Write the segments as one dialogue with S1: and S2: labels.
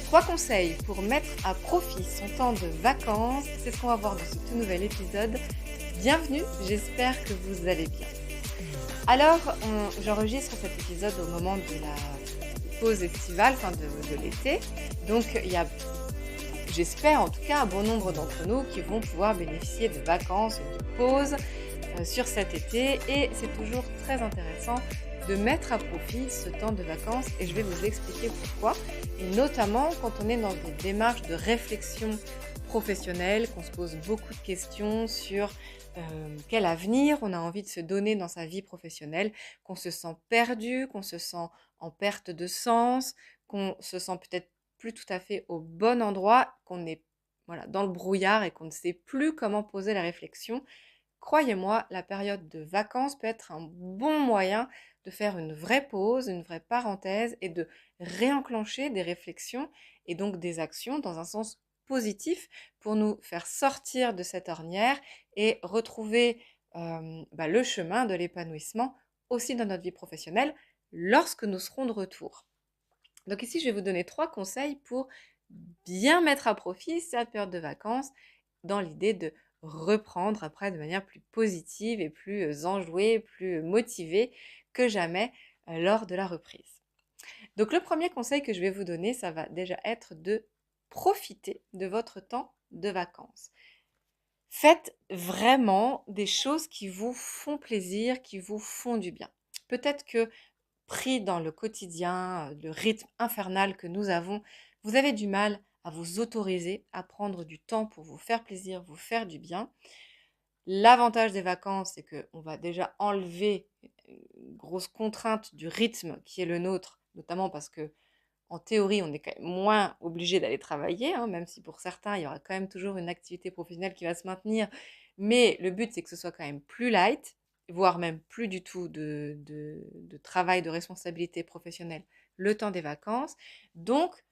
S1: 3 conseils pour mettre à profit son temps de vacances, c'est ce qu'on va voir dans ce tout nouvel épisode. Bienvenue, j'espère que vous allez bien. Alors, j'enregistre cet épisode au moment de la pause estivale, de l'été. Donc, il y a, j'espère en tout cas, un bon nombre d'entre nous qui vont pouvoir bénéficier de vacances ou de pauses sur cet été. Et c'est toujours très intéressant de mettre à profit ce temps de vacances et je vais vous expliquer pourquoi. Et notamment quand on est dans des démarches de réflexion professionnelle, qu'on se pose beaucoup de questions sur quel avenir on a envie de se donner dans sa vie professionnelle, qu'on se sent perdu, qu'on se sent en perte de sens, qu'on se sent peut-être plus tout à fait au bon endroit, qu'on est dans le brouillard et qu'on ne sait plus comment poser la réflexion. Croyez-moi, la période de vacances peut être un bon moyen de faire une vraie pause, une vraie parenthèse et de réenclencher des réflexions et donc des actions dans un sens positif pour nous faire sortir de cette ornière et retrouver le chemin de l'épanouissement aussi dans notre vie professionnelle lorsque nous serons de retour. Donc ici, je vais vous donner 3 conseils pour bien mettre à profit cette période de vacances dans l'idée de reprendre après de manière plus positive et plus enjouée, plus motivée que jamais lors de la reprise. Donc le premier conseil que je vais vous donner, ça va déjà être de profiter de votre temps de vacances. Faites vraiment des choses qui vous font plaisir, qui vous font du bien. Peut-être que pris dans le quotidien, le rythme infernal que nous avons, vous avez du mal à vous autoriser à prendre du temps pour vous faire plaisir, vous faire du bien. L'avantage des vacances, c'est qu'on va déjà enlever une grosse contrainte du rythme qui est le nôtre, notamment parce que en théorie, on est quand même moins obligé d'aller travailler, hein, même si pour certains, il y aura quand même toujours une activité professionnelle qui va se maintenir. Mais le but, c'est que ce soit quand même plus light, voire même plus du tout de travail, de responsabilité professionnelle le temps des vacances. Donc,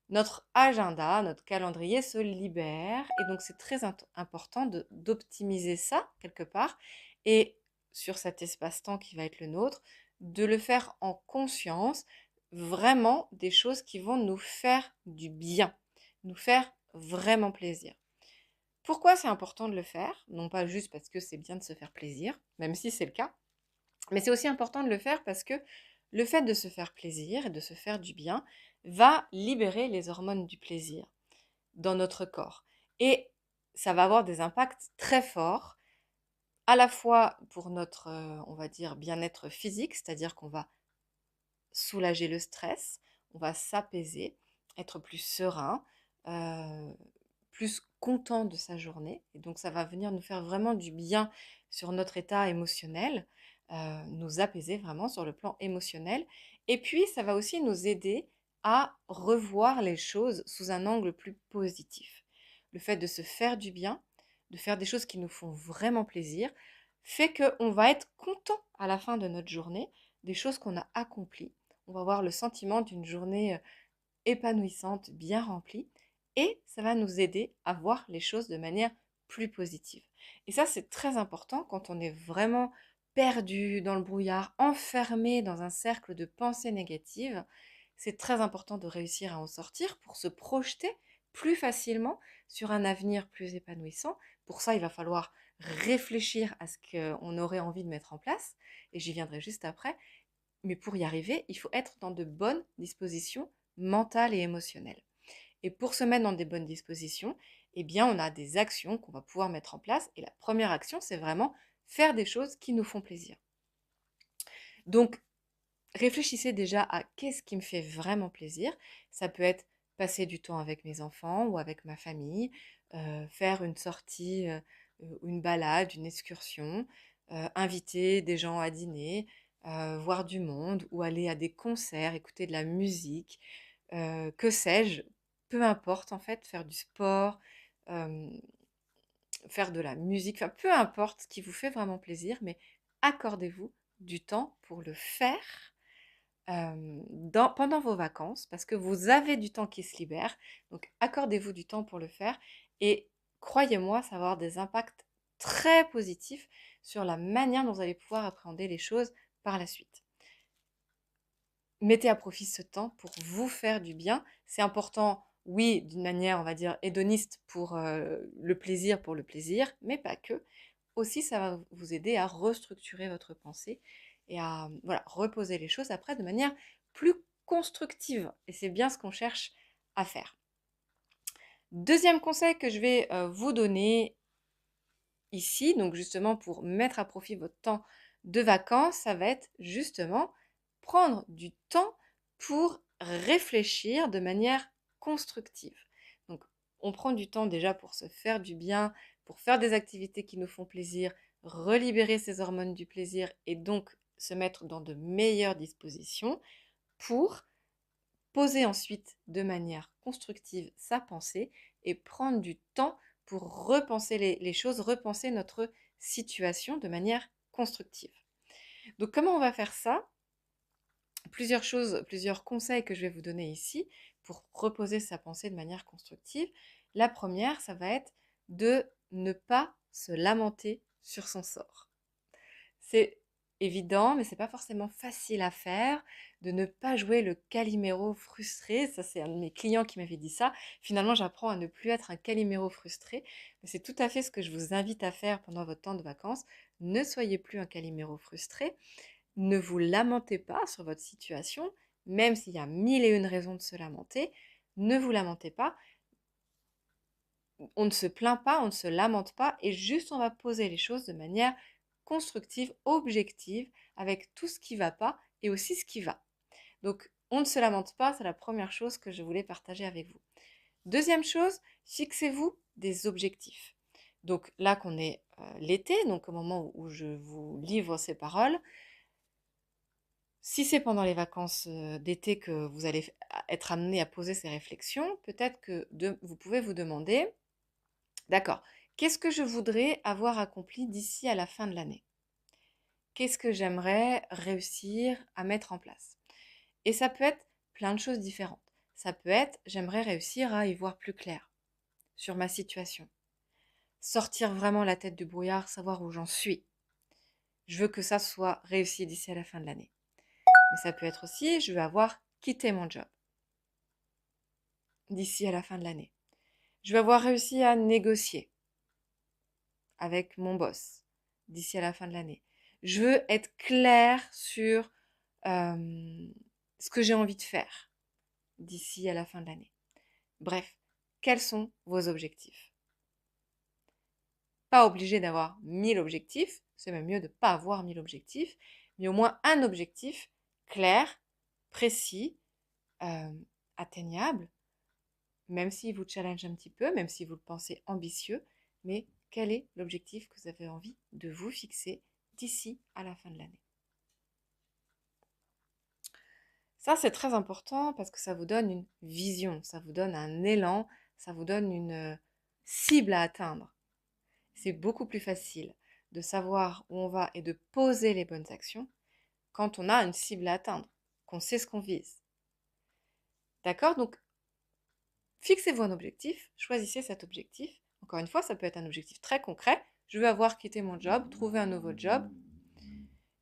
S1: notre agenda, notre calendrier se libère. Et donc, c'est très important d'optimiser ça quelque part. Et sur cet espace-temps qui va être le nôtre, de le faire en conscience, vraiment des choses qui vont nous faire du bien, nous faire vraiment plaisir. Pourquoi c'est important de le faire? Non pas juste parce que c'est bien de se faire plaisir, même si c'est le cas, mais c'est aussi important de le faire parce que le fait de se faire plaisir et de se faire du bien va libérer les hormones du plaisir dans notre corps. Et ça va avoir des impacts très forts, à la fois pour notre, on va dire, bien-être physique, c'est-à-dire qu'on va soulager le stress, on va s'apaiser, être plus serein, euh, plus content de sa journée. Et donc ça va venir nous faire vraiment du bien sur notre état émotionnel, nous apaiser vraiment sur le plan émotionnel. Et puis ça va aussi nous aider à revoir les choses sous un angle plus positif. Le fait de se faire du bien, de faire des choses qui nous font vraiment plaisir, fait qu'on va être content à la fin de notre journée des choses qu'on a accomplies. On va avoir le sentiment d'une journée épanouissante, bien remplie, et ça va nous aider à voir les choses de manière plus positive. Et ça, c'est très important quand on est vraiment perdu dans le brouillard, enfermé dans un cercle de pensées négatives. C'est très important de réussir à en sortir pour se projeter plus facilement sur un avenir plus épanouissant. Pour ça, il va falloir réfléchir à ce qu'on aurait envie de mettre en place, et j'y viendrai juste après. Mais pour y arriver, il faut être dans de bonnes dispositions mentales et émotionnelles. Et pour se mettre dans des bonnes dispositions, eh bien, on a des actions qu'on va pouvoir mettre en place. Et la première action, c'est vraiment faire des choses qui nous font plaisir. Donc, réfléchissez déjà à qu'est-ce qui me fait vraiment plaisir. Ça peut être passer du temps avec mes enfants ou avec ma famille, faire une sortie, une balade, une excursion, inviter des gens à dîner, voir du monde ou aller à des concerts, écouter de la musique, que sais-je, peu importe en fait, faire du sport, euh, faire de la musique, enfin peu importe ce qui vous fait vraiment plaisir, mais accordez-vous du temps pour le faire pendant vos vacances, parce que vous avez du temps qui se libère. Donc, accordez-vous du temps pour le faire. Et croyez-moi, ça va avoir des impacts très positifs sur la manière dont vous allez pouvoir appréhender les choses par la suite. Mettez à profit ce temps pour vous faire du bien. C'est important oui, d'une manière, on va dire, hédoniste pour le plaisir, mais pas que. Aussi, ça va vous aider à restructurer votre pensée et à voilà, reposer les choses après de manière plus constructive. Et c'est bien ce qu'on cherche à faire. Deuxième conseil que je vais vous donner ici, donc justement pour mettre à profit votre temps de vacances, ça va être justement prendre du temps pour réfléchir de manière constructive. Donc, on prend du temps déjà pour se faire du bien, pour faire des activités qui nous font plaisir, relibérer ces hormones du plaisir et donc se mettre dans de meilleures dispositions pour poser ensuite de manière constructive sa pensée et prendre du temps pour repenser les choses, repenser notre situation de manière constructive. Donc comment on va faire ça? Plusieurs choses, plusieurs conseils que je vais vous donner ici pour reposer sa pensée de manière constructive. La première, ça va être de ne pas se lamenter sur son sort. C'est évident, mais c'est pas forcément facile à faire, de ne pas jouer le caliméro frustré. Ça, c'est un de mes clients qui m'avait dit ça. Finalement, j'apprends à ne plus être un caliméro frustré. Mais c'est tout à fait ce que je vous invite à faire pendant votre temps de vacances. Ne soyez plus un caliméro frustré. Ne vous lamentez pas sur votre situation, même s'il y a mille et une raisons de se lamenter. Ne vous lamentez pas. On ne se plaint pas, on ne se lamente pas, et juste on va poser les choses de manière constructive, objective, avec tout ce qui ne va pas et aussi ce qui va. Donc, on ne se lamente pas, c'est la première chose que je voulais partager avec vous. Deuxième chose, fixez-vous des objectifs. Donc là qu'on est l'été, donc au moment où je vous livre ces paroles, si c'est pendant les vacances d'été que vous allez être amené à poser ces réflexions, peut-être que vous pouvez vous demander, d'accord, qu'est-ce que je voudrais avoir accompli d'ici à la fin de l'année? Qu'est-ce que j'aimerais réussir à mettre en place? Et ça peut être plein de choses différentes. Ça peut être, j'aimerais réussir à y voir plus clair sur ma situation. Sortir vraiment la tête du brouillard, savoir où j'en suis. Je veux que ça soit réussi d'ici à la fin de l'année. Mais ça peut être aussi, je veux avoir quitté mon job d'ici à la fin de l'année. Je veux avoir réussi à négocier avec mon boss d'ici à la fin de l'année. Je veux être claire sur ce que j'ai envie de faire d'ici à la fin de l'année. Bref, quels sont vos objectifs? Pas obligé d'avoir 1000 objectifs, c'est même mieux de ne pas avoir 1000 objectifs, mais au moins un objectif clair, précis, atteignable, même s'il vous challenge un petit peu, même si vous le pensez ambitieux, mais quel est l'objectif que vous avez envie de vous fixer d'ici à la fin de l'année? Ça, c'est très important parce que ça vous donne une vision, ça vous donne un élan, ça vous donne une cible à atteindre. C'est beaucoup plus facile de savoir où on va et de poser les bonnes actions quand on a une cible à atteindre, qu'on sait ce qu'on vise. D'accord? Donc, fixez-vous un objectif, choisissez cet objectif. Encore une fois, ça peut être un objectif très concret. Je veux avoir quitté mon job, trouver un nouveau job.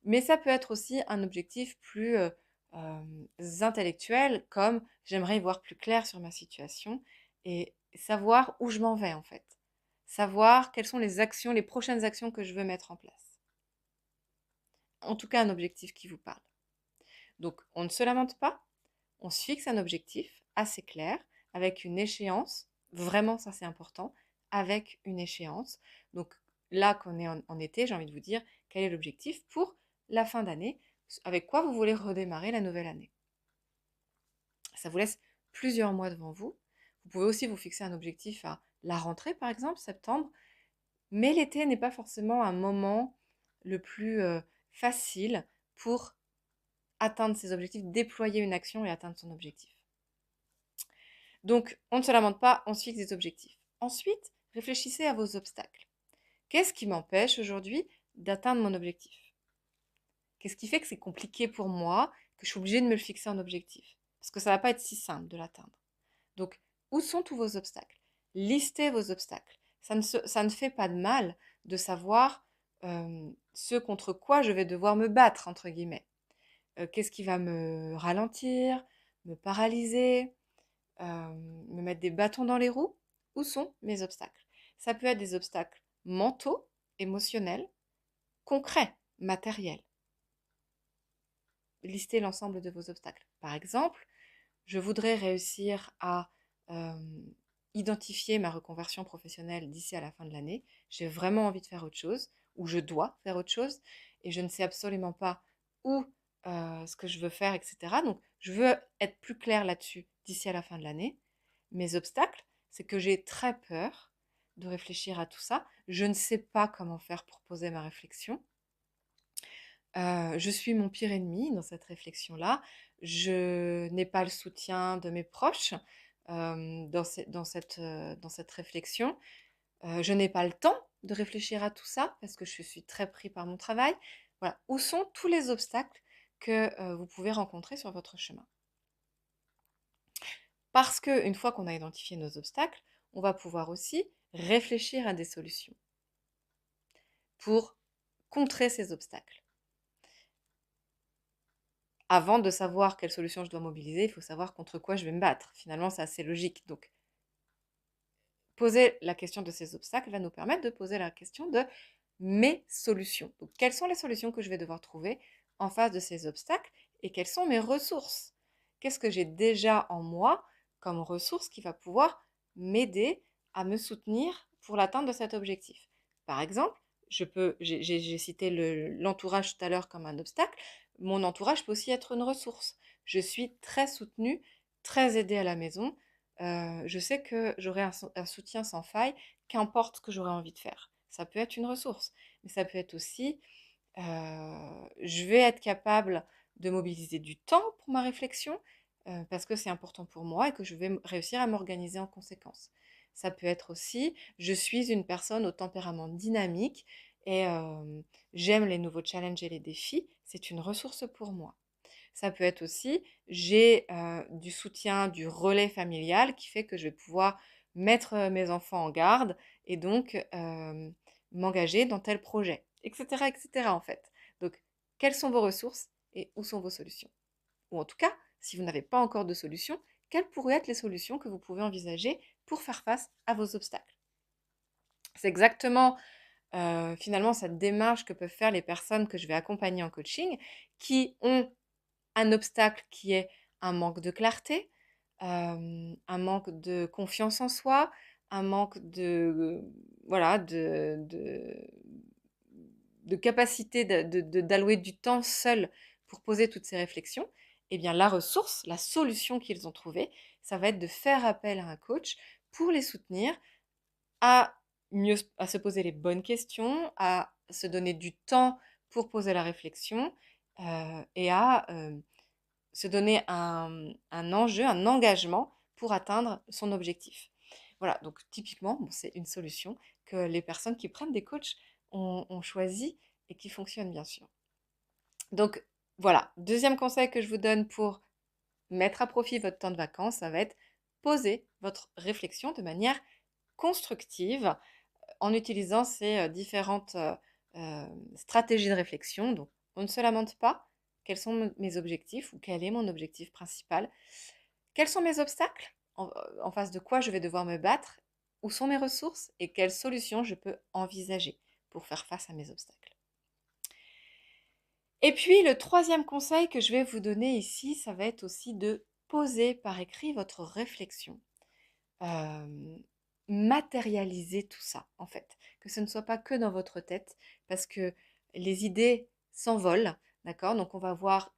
S1: Mais ça peut être aussi un objectif plus intellectuel, comme j'aimerais y voir plus clair sur ma situation et savoir où je m'en vais en fait. Savoir quelles sont les actions, les prochaines actions que je veux mettre en place. En tout cas, un objectif qui vous parle. Donc, on ne se lamente pas, on se fixe un objectif assez clair, avec une échéance, vraiment ça c'est important, avec une échéance. Donc là qu'on est en été, j'ai envie de vous dire quel est l'objectif pour la fin d'année, avec quoi vous voulez redémarrer la nouvelle année. Ça vous laisse plusieurs mois devant vous. Vous pouvez aussi vous fixer un objectif à la rentrée par exemple, septembre, mais l'été n'est pas forcément un moment le plus facile pour atteindre ses objectifs, déployer une action et atteindre son objectif. Donc, on ne se lamente pas, on se fixe des objectifs. Ensuite, réfléchissez à vos obstacles. Qu'est-ce qui m'empêche aujourd'hui d'atteindre mon objectif? Qu'est-ce qui fait que c'est compliqué pour moi, que je suis obligée de me le fixer en objectif? Parce que ça ne va pas être si simple de l'atteindre. Donc, où sont tous vos obstacles? Listez vos obstacles. Ça ne fait pas de mal de savoir ce contre quoi je vais devoir me battre, entre guillemets. Qu'est-ce qui va me ralentir, me paralyser, me mettre des bâtons dans les roues. Où sont mes obstacles? Ça peut être des obstacles mentaux, émotionnels, concrets, matériels. Listez l'ensemble de vos obstacles. Par exemple, je voudrais réussir à identifier ma reconversion professionnelle d'ici à la fin de l'année. J'ai vraiment envie de faire autre chose, ou je dois faire autre chose, et je ne sais absolument pas où, ce que je veux faire, etc. Donc, je veux être plus claire là-dessus d'ici à la fin de l'année. Mes obstacles, c'est que j'ai très peur de réfléchir à tout ça. Je ne sais pas comment faire pour poser ma réflexion. Je suis mon pire ennemi dans cette réflexion-là. Je n'ai pas le soutien de mes proches, dans cette réflexion. Je n'ai pas le temps de réfléchir à tout ça parce que je suis très pris par mon travail. Voilà, où sont tous les obstacles que, vous pouvez rencontrer sur votre chemin? Parce qu'une fois qu'on a identifié nos obstacles, on va pouvoir aussi réfléchir à des solutions pour contrer ces obstacles. Avant de savoir quelle solution je dois mobiliser, il faut savoir contre quoi je vais me battre. Finalement, c'est assez logique. Donc, poser la question de ces obstacles va nous permettre de poser la question de mes solutions. Donc, quelles sont les solutions que je vais devoir trouver en face de ces obstacles et quelles sont mes ressources? Qu'est-ce que j'ai déjà en moi comme ressource qui va pouvoir m'aider à me soutenir pour l'atteinte de cet objectif? Par exemple, j'ai cité l'entourage tout à l'heure comme un obstacle. Mon entourage peut aussi être une ressource. Je suis très soutenue, très aidée à la maison. Je sais que j'aurai un soutien sans faille, qu'importe ce que j'aurai envie de faire. Ça peut être une ressource, mais ça peut être aussi, je vais être capable de mobiliser du temps pour ma réflexion, parce que c'est important pour moi et que je vais réussir à m'organiser en conséquence. Ça peut être aussi, je suis une personne au tempérament dynamique et j'aime les nouveaux challenges et les défis, c'est une ressource pour moi. Ça peut être aussi, j'ai du soutien, du relais familial qui fait que je vais pouvoir mettre mes enfants en garde et donc m'engager dans tel projet, etc., etc. en fait. Donc, quelles sont vos ressources et où sont vos solutions? Ou en tout cas, si vous n'avez pas encore de solution, quelles pourraient être les solutions que vous pouvez envisager pour faire face à vos obstacles? C'est exactement finalement cette démarche que peuvent faire les personnes que je vais accompagner en coaching qui ont un obstacle qui est un manque de clarté, un manque de confiance en soi, un manque de, voilà, de capacité d'allouer du temps seul pour poser toutes ces réflexions. Eh bien, la ressource, la solution qu'ils ont trouvée, ça va être de faire appel à un coach pour les soutenir à à se poser les bonnes questions, à se donner du temps pour poser la réflexion et à se donner un enjeu, un engagement pour atteindre son objectif. Voilà, donc typiquement, bon, c'est une solution que les personnes qui prennent des coachs ont choisi et qui fonctionne bien sûr. Donc voilà, deuxième conseil que je vous donne pour mettre à profit votre temps de vacances, ça va être poser votre réflexion de manière constructive en utilisant ces différentes stratégies de réflexion. Donc, on ne se lamente pas. Quels sont mes objectifs ou quel est mon objectif principal? Quels sont mes obstacles? En face de quoi je vais devoir me battre? Où sont mes ressources? Et quelles solutions je peux envisager pour faire face à mes obstacles? Et puis, le troisième conseil que je vais vous donner ici, ça va être aussi de poser par écrit votre réflexion. Matérialiser tout ça, en fait. Que ce ne soit pas que dans votre tête, parce que les idées s'envolent, d'accord? Donc on va avoir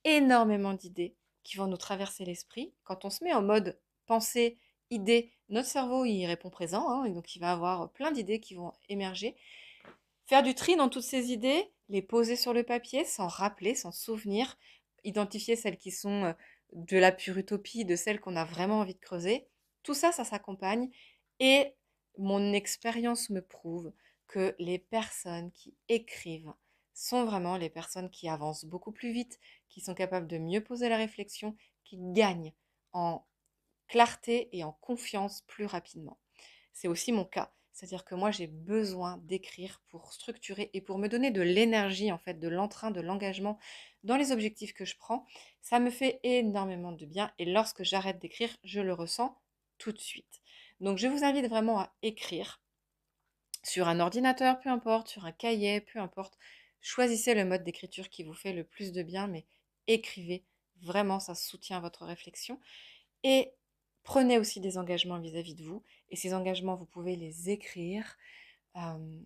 S1: énormément d'idées qui vont nous traverser l'esprit. Quand on se met en mode pensée, idée, notre cerveau il répond présent, hein, et donc il va avoir plein d'idées qui vont émerger. Faire du tri dans toutes ces idées, les poser sur le papier, s'en rappeler, s'en souvenir, identifier celles qui sont de la pure utopie, de celles qu'on a vraiment envie de creuser. Tout ça, ça s'accompagne. Et mon expérience me prouve que les personnes qui écrivent sont vraiment les personnes qui avancent beaucoup plus vite, qui sont capables de mieux poser la réflexion, qui gagnent en clarté et en confiance plus rapidement. C'est aussi mon cas. C'est-à-dire que moi, j'ai besoin d'écrire pour structurer et pour me donner de l'énergie, en fait, de l'entrain, de l'engagement dans les objectifs que je prends. Ça me fait énormément de bien et lorsque j'arrête d'écrire, je le ressens tout de suite. Donc, je vous invite vraiment à écrire sur un ordinateur, peu importe, sur un cahier, peu importe. Choisissez le mode d'écriture qui vous fait le plus de bien, mais écrivez. Vraiment, ça soutient votre réflexion. Et prenez aussi des engagements vis-à-vis de vous. Et ces engagements, vous pouvez les écrire. Euh,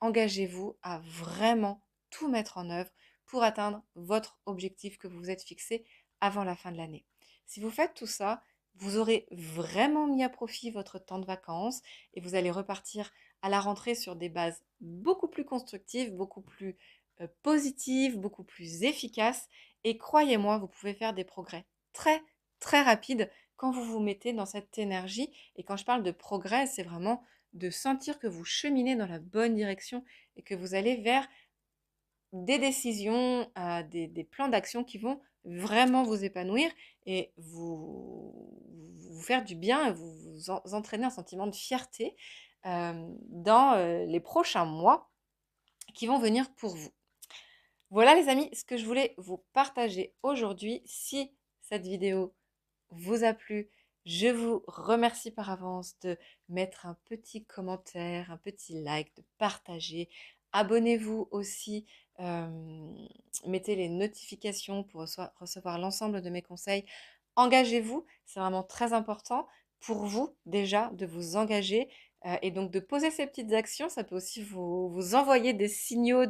S1: Engagez-vous à vraiment tout mettre en œuvre pour atteindre votre objectif que vous vous êtes fixé avant la fin de l'année. Si vous faites tout ça, vous aurez vraiment mis à profit votre temps de vacances et vous allez repartir à la rentrée sur des bases beaucoup plus constructives, beaucoup plus positives, beaucoup plus efficaces. Et croyez-moi, vous pouvez faire des progrès très, très rapides quand vous vous mettez dans cette énergie. Et quand je parle de progrès, c'est vraiment de sentir que vous cheminez dans la bonne direction et que vous allez vers des décisions, des plans d'action qui vont vraiment vous épanouir et vous faire du bien et vous entraîner un sentiment de fierté dans les prochains mois qui vont venir pour vous. Voilà les amis, ce que je voulais vous partager aujourd'hui. Si cette vidéo vous a plu, je vous remercie par avance de mettre un petit commentaire, un petit like, de partager. Abonnez-vous aussi, mettez les notifications pour recevoir l'ensemble de mes conseils. Engagez-vous, c'est vraiment très important pour vous déjà de vous engager et donc de poser ces petites actions. Ça peut aussi vous envoyer des signaux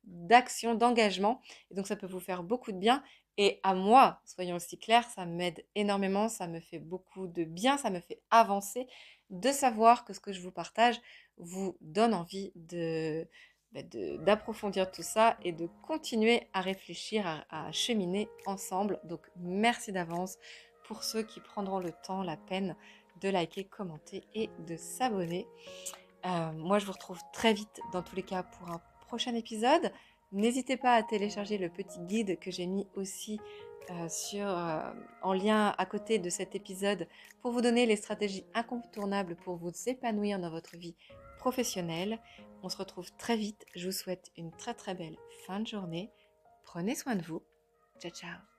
S1: d'action, d'engagement. Et donc ça peut vous faire beaucoup de bien. Et à moi, soyons aussi clairs, ça m'aide énormément, ça me fait beaucoup de bien, ça me fait avancer de savoir que ce que je vous partage vous donne envie d'approfondir tout ça et de continuer à réfléchir, à cheminer ensemble. Donc merci d'avance pour ceux qui prendront le temps, la peine de liker, commenter et de s'abonner. Moi, je vous retrouve très vite dans tous les cas pour un prochain épisode. N'hésitez pas à télécharger le petit guide que j'ai mis aussi en lien à côté de cet épisode pour vous donner les stratégies incontournables pour vous épanouir dans votre vie professionnelle. On se retrouve très vite. Je vous souhaite une très très belle fin de journée. Prenez soin de vous. Ciao ciao.